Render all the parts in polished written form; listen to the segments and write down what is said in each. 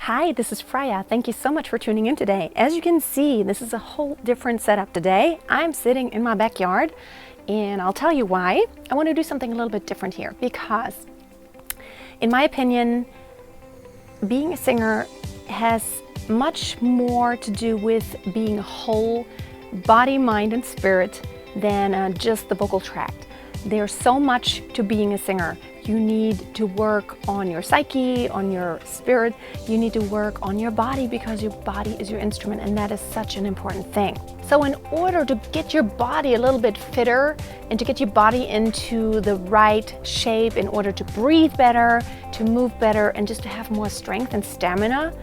Hi, this is Freya. Thank you so much for tuning in today. As you can see, this is a whole different setup today. I'm sitting in my backyard and I'll tell you why. I want to do something a little bit different here because, in my opinion, being a singer has much more to do with being a whole body, mind, and spirit than just the vocal tract. There's so much to being a singer. You need to work on your psyche, on your spirit. You need to work on your body because your body is your instrument, and that is such an important thing. So in order to get your body a little bit fitter and to get your body into the right shape, in order to breathe better, to move better, and just to have more strength and stamina,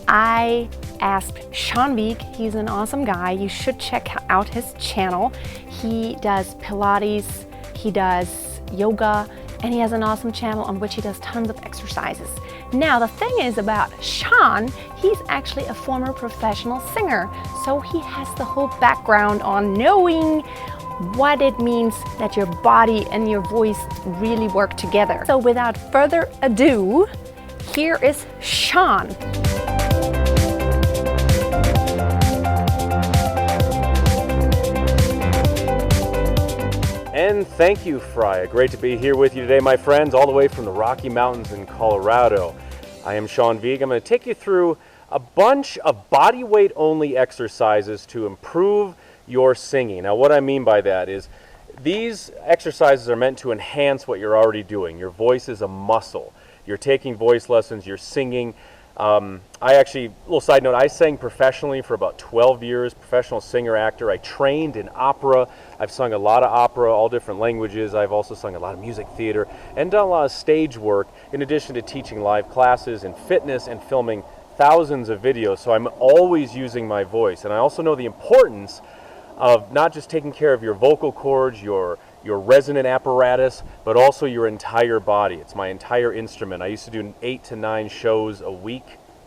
I asked Vigue. He's an awesome guy. You should check out his channel. He does Pilates, he does yoga, and he has an awesome channel on which he does tons of exercises. Now, the thing is about Sean, he's actually a former professional singer, so he has the whole background on knowing what it means that your body and your voice really work together. So without further ado, here is Sean. And thank you, Freya. Great to be here with you today, my friends, all the way from the Rocky Mountains in Colorado. I am Vigue. I'm going to take you through a bunch of body weight only exercises to improve your singing. Now, what I mean by that is these exercises are meant to enhance what you're already doing. Your voice is a muscle. You're taking voice lessons, you're singing. Little side note, I sang professionally for about 12 years, professional singer, actor. I trained in opera. I've sung a lot of opera, all different languages. I've also sung a lot of music theater and done a lot of stage work in addition to teaching live classes in fitness and filming thousands of videos. So I'm always using my voice. And I also know the importance of not just taking care of your vocal cords, your resonant apparatus, but also your entire body. It's my entire instrument. I used to do 8 to 9 shows a week,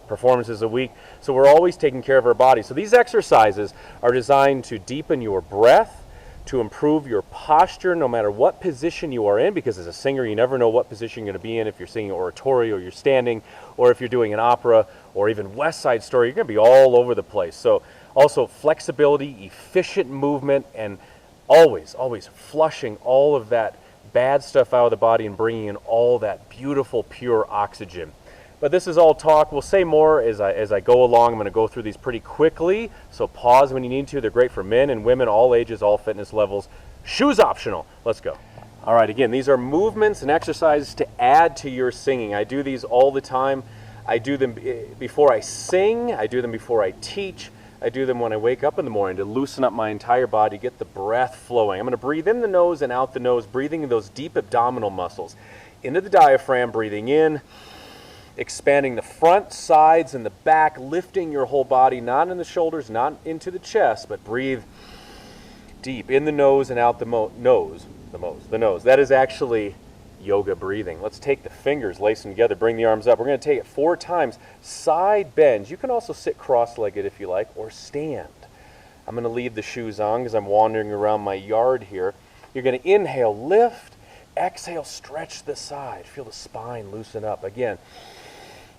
performances a week. So we're always taking care of our body. So these exercises are designed to deepen your breath, to improve your posture no matter what position you are in, because as a singer you never know what position you're going to be in if you're singing oratorio or you're standing, or if you're doing an opera or even West Side Story, you're going to be all over the place. So also flexibility, efficient movement, and always flushing all of that bad stuff out of the body and bringing in all that beautiful, pure oxygen. But this is all talk. We'll say more as I go along. I'm going to go through these pretty quickly, so pause when you need to. They're great for men and women, all ages, all fitness levels. Shoes optional. Let's go. All right, again, these are movements and exercises to add to your singing. I do these all the time. I do them before I sing. I do them before I teach. I do them when I wake up in the morning to loosen up my entire body, get the breath flowing. I'm going to breathe in the nose and out the nose, breathing in those deep abdominal muscles. Into the diaphragm, breathing in, expanding the front, sides, and the back, lifting your whole body, not in the shoulders, not into the chest, but breathe deep in the nose and out the nose. That is actually yoga breathing. Let's take the fingers, lace them together, bring the arms up. We're going to take it 4 times. Side bends. You can also sit cross-legged if you like, or stand. I'm going to leave the shoes on because I'm wandering around my yard here. You're going to inhale, lift, exhale, stretch the side. Feel the spine loosen up. Again,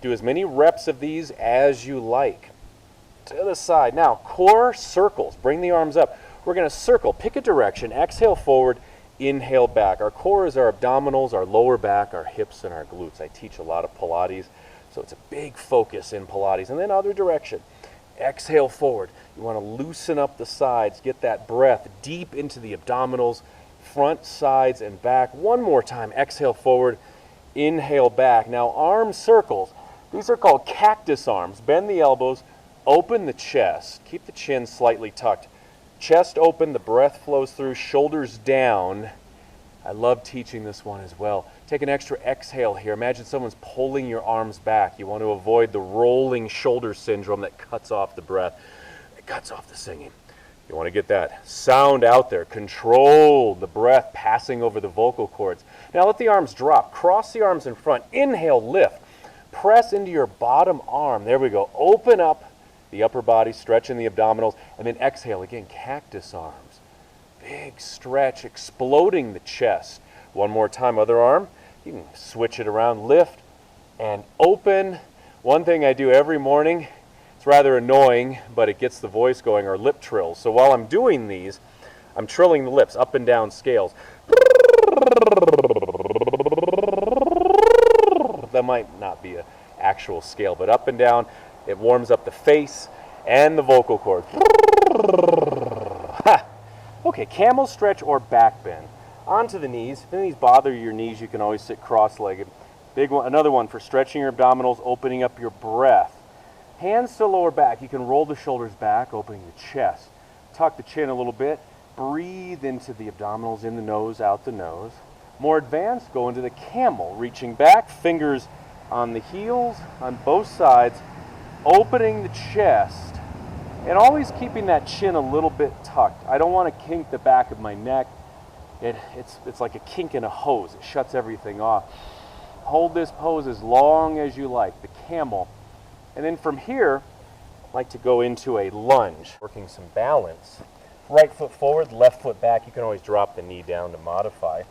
do as many reps of these as you like. To the side. Now, core circles. Bring the arms up. We're going to circle. Pick a direction. Exhale forward. Inhale back. Our core is our abdominals, our lower back, our hips, and our glutes. I teach a lot of Pilates, so it's a big focus in Pilates. And then other direction. Exhale forward. You want to loosen up the sides, get that breath deep into the abdominals, front, sides, and back. One more time. Exhale forward. Inhale back. Now arm circles. These are called cactus arms. Bend the elbows, open the chest. Keep the chin slightly tucked. Chest open, the breath flows through, shoulders down. I love teaching this one as well. Take an extra exhale here. Imagine someone's pulling your arms back. You want to avoid the rolling shoulder syndrome that cuts off the breath. It cuts off the singing. You want to get that sound out there. Control the breath passing over the vocal cords. Now let the arms drop. Cross the arms in front. Inhale, lift. Press into your bottom arm. There we go. Open up the upper body, stretching the abdominals, and then exhale. Again, cactus arms. Big stretch, exploding the chest. One more time, other arm. You can switch it around, lift and open. One thing I do every morning, it's rather annoying, but it gets the voice going, are lip trills. So while I'm doing these, I'm trilling the lips, up and down scales. That might not be an actual scale, but up and down, it warms up the face and the vocal cords. Okay, camel stretch or back bend. Onto the knees. If any bother your knees, you can always sit cross-legged. Big one, another one for stretching your abdominals, opening up your breath. Hands to lower back. You can roll the shoulders back, opening the chest. Tuck the chin a little bit. Breathe into the abdominals, in the nose, out the nose. More advanced, go into the camel, reaching back, fingers on the heels, on both sides, opening the chest, and always keeping that chin a little bit tucked. I don't want to kink the back of my neck. It's like a kink in a hose. It shuts everything off. Hold this pose as long as you like, the camel. And then from here, I like to go into a lunge, working some balance. Right foot forward, left foot back. You can always drop the knee down to modify.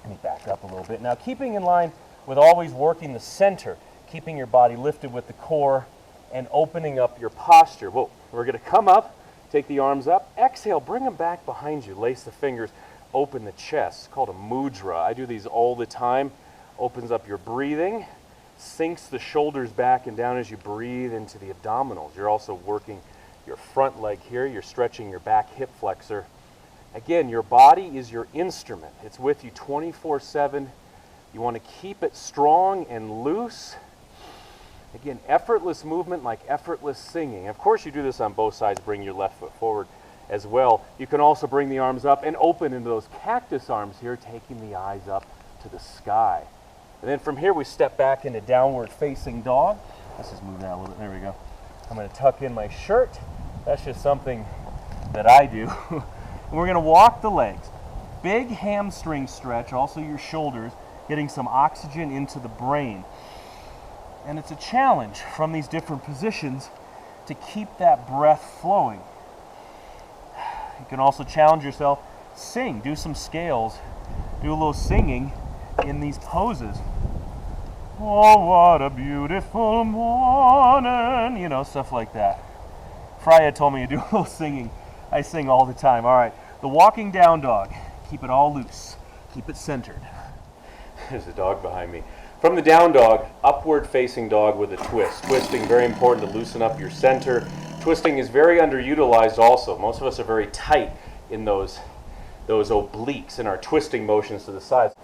Let me back up a little bit. Now, keeping in line with always working the center, keeping your body lifted with the core and opening up your posture. Whoa, we're going to come up, take the arms up, exhale, bring them back behind you, lace the fingers, open the chest. It's called a mudra. I do these all the time. Opens up your breathing, sinks the shoulders back and down as you breathe into the abdominals. You're also working your front leg here. You're stretching your back hip flexor. Again, your body is your instrument. It's with you 24/7. You want to keep it strong and loose. Again, effortless movement like effortless singing. Of course, you do this on both sides. Bring your left foot forward as well. You can also bring the arms up and open into those cactus arms here, taking the eyes up to the sky. And then from here, we step back into downward facing dog. Let's just move that a little bit. There we go. I'm going to tuck in my shirt. That's just something that I do. And we're going to walk the legs. Big hamstring stretch, also your shoulders, getting some oxygen into the brain. And it's a challenge from these different positions to keep that breath flowing. You can also challenge yourself, sing, do some scales, do a little singing in these poses. Oh, what a beautiful morning, you know, stuff like that. Freya told me to do a little singing. I sing all the time. All right, the walking down dog. Keep it all loose. Keep it centered. There's a dog behind me. From the down dog, upward facing dog with a twist. Twisting, very important to loosen up your center. Twisting is very underutilized also. Most of us are very tight in those obliques and our twisting motions to the sides.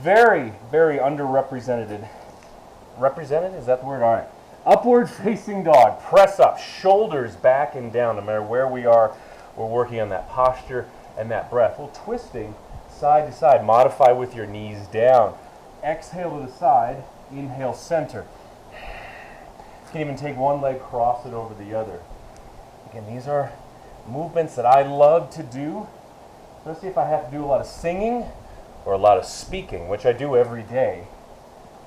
Very, very underrepresented. Represented? Is that the word? All right. Upward facing dog. Press up. Shoulders back and down. No matter where we are, we're working on that posture and that breath. Well, twisting side to side. Modify with your knees down. Exhale to the side. Inhale center. You can even take one leg, cross it over the other. Again, these are movements that I love to do, especially if I have to do a lot of singing or a lot of speaking, which I do every day.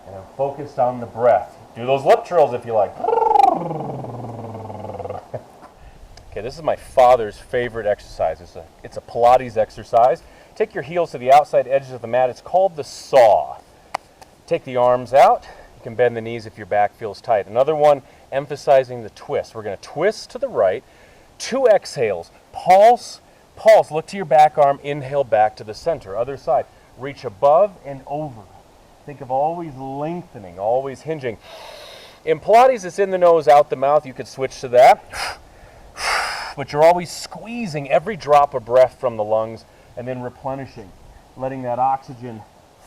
And I'm focused on the breath. Do those lip trills if you like. Okay, this is my father's favorite exercise. It's a Pilates exercise. Take your heels to the outside edges of the mat. It's called the saw. Take the arms out. You can bend the knees if your back feels tight. Another one, emphasizing the twist. We're going to twist to the right. 2 exhales. Pulse, pulse. Look to your back arm. Inhale back to the center. Other side. Reach above and over. Think of always lengthening, always hinging. In Pilates, it's in the nose, out the mouth. You could switch to that. But you're always squeezing every drop of breath from the lungs and then replenishing, letting that oxygen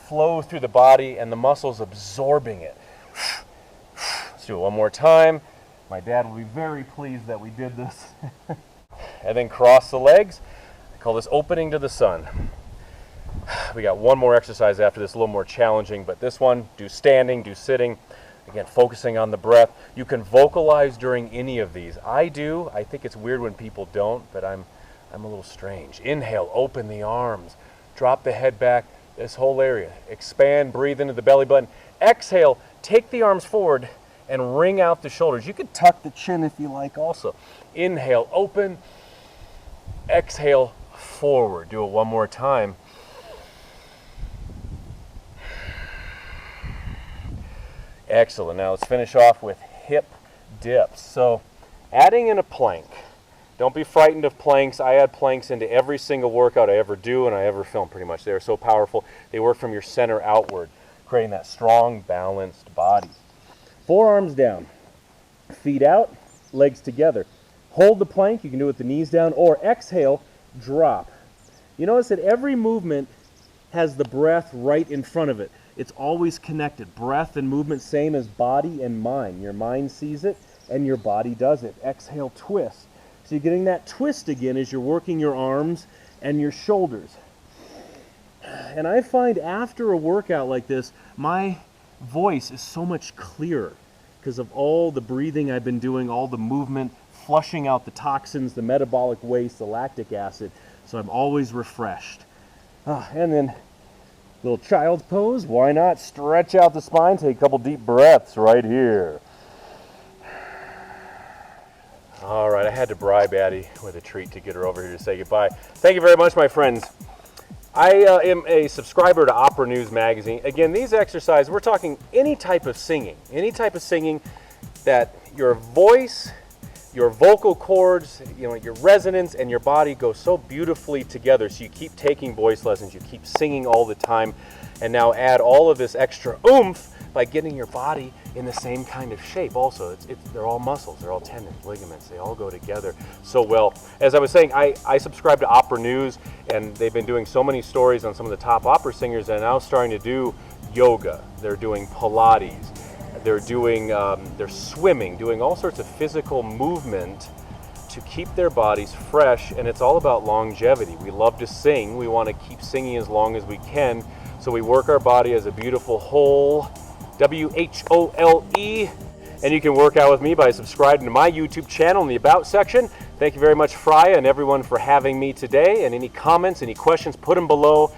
flow through the body and the muscles absorbing it. Let's do it one more time. My dad will be very pleased that we did this. And then cross the legs. I call this opening to the sun. We got one more exercise after this, a little more challenging, but this one, do standing, do sitting. Again, focusing on the breath. You can vocalize during any of these. I do. I think it's weird when people don't, but I'm a little strange. Inhale, open the arms. Drop the head back, this whole area. Expand, breathe into the belly button. Exhale, take the arms forward and wring out the shoulders. You can tuck the chin if you like also. Inhale, open. Exhale, forward. Do it one more time. Excellent. Now let's finish off with hip dips. So adding in a plank. Don't be frightened of planks. I add planks into every single workout I ever do and I ever film pretty much. They are so powerful. They work from your center outward, creating that strong, balanced body. Forearms down, feet out, legs together. Hold the plank. You can do it with the knees down, or exhale, drop. You notice that every movement has the breath right in front of it. It's always connected. Breath and movement, same as body and mind. Your mind sees it and your body does it. Exhale, twist. So you're getting that twist again as you're working your arms and your shoulders. And I find after a workout like this, my voice is so much clearer because of all the breathing I've been doing, all the movement, flushing out the toxins, the metabolic waste, the lactic acid. So I'm always refreshed. And then little child's pose. Why not stretch out the spine? Take a couple deep breaths right here. All right, I had to bribe Addie with a treat to get her over here to say goodbye. Thank you very much, my friends. I am a subscriber to Opera News Magazine. Again, these exercises, we're talking any type of singing that your voice, your vocal cords, your resonance and your body go so beautifully together. So you keep taking voice lessons, you keep singing all the time, and now add all of this extra oomph by getting your body in the same kind of shape. Also, they're all muscles, they're all tendons, ligaments, they all go together so well. As I was saying, I subscribe to Opera News, and they've been doing so many stories on some of the top opera singers that are now starting to do yoga. They're doing Pilates. They're doing, they're swimming, doing all sorts of physical movement to keep their bodies fresh, and it's all about longevity. We love to sing. We want to keep singing as long as we can, so we work our body as a beautiful whole, W-H-O-L-E, and you can work out with me by subscribing to my YouTube channel in the About section. Thank you very much, Freya, and everyone for having me today, and any comments, any questions, put them below,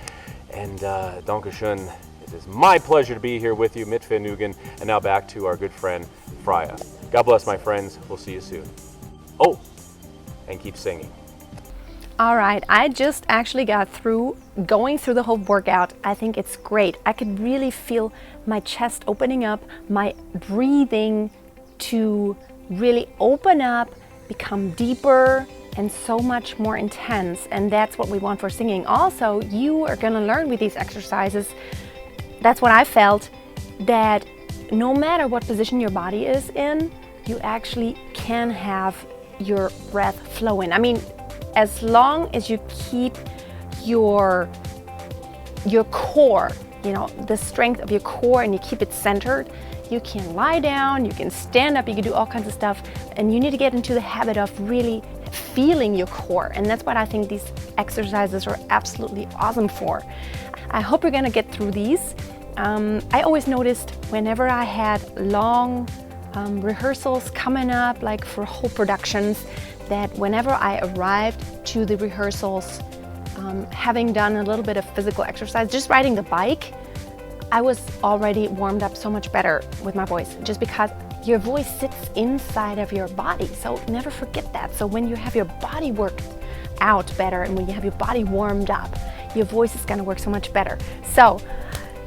and Dankeschön. It is my pleasure to be here with you, mit Vergnügen, and now back to our good friend, Freya. God bless, my friends. We'll see you soon. Oh, and keep singing. All right, I just actually got through going through the whole workout. I think it's great. I could really feel my chest opening up, my breathing to really open up, become deeper, and so much more intense. And that's what we want for singing. Also, you are gonna learn with these exercises, that's what I felt, that no matter what position your body is in, you actually can have your breath flowing. I mean, as long as you keep your core, the strength of your core, and you keep it centered, you can lie down, you can stand up, you can do all kinds of stuff, and you need to get into the habit of really feeling your core. And that's what I think these exercises are absolutely awesome for. I hope you're gonna get through these. I always noticed whenever I had long rehearsals coming up, like for whole productions, that whenever I arrived to the rehearsals, having done a little bit of physical exercise, just riding the bike, I was already warmed up so much better with my voice, just because your voice sits inside of your body. So never forget that. So when you have your body worked out better and when you have your body warmed up, your voice is gonna work so much better. So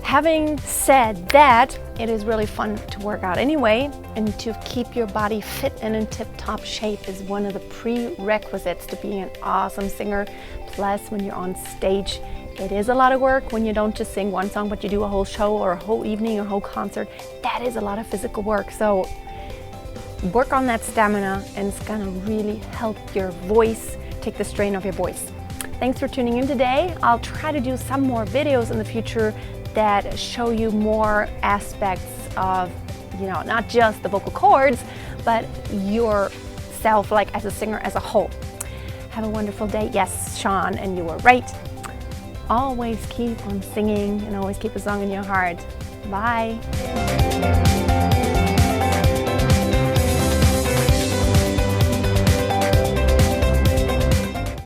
having said that, it is really fun to work out anyway, and to keep your body fit and in tip-top shape is one of the prerequisites to being an awesome singer. Plus, when you're on stage, it is a lot of work when you don't just sing one song, but you do a whole show or a whole evening or a whole concert. That is a lot of physical work. So work on that stamina, and it's gonna really help your voice, take the strain off your voice. Thanks for tuning in today. I'll try to do some more videos in the future that show you more aspects of, not just the vocal cords, but yourself, like as a singer as a whole. Have a wonderful day. Yes, Sean, and you were right. Always keep on singing and always keep a song in your heart. Bye.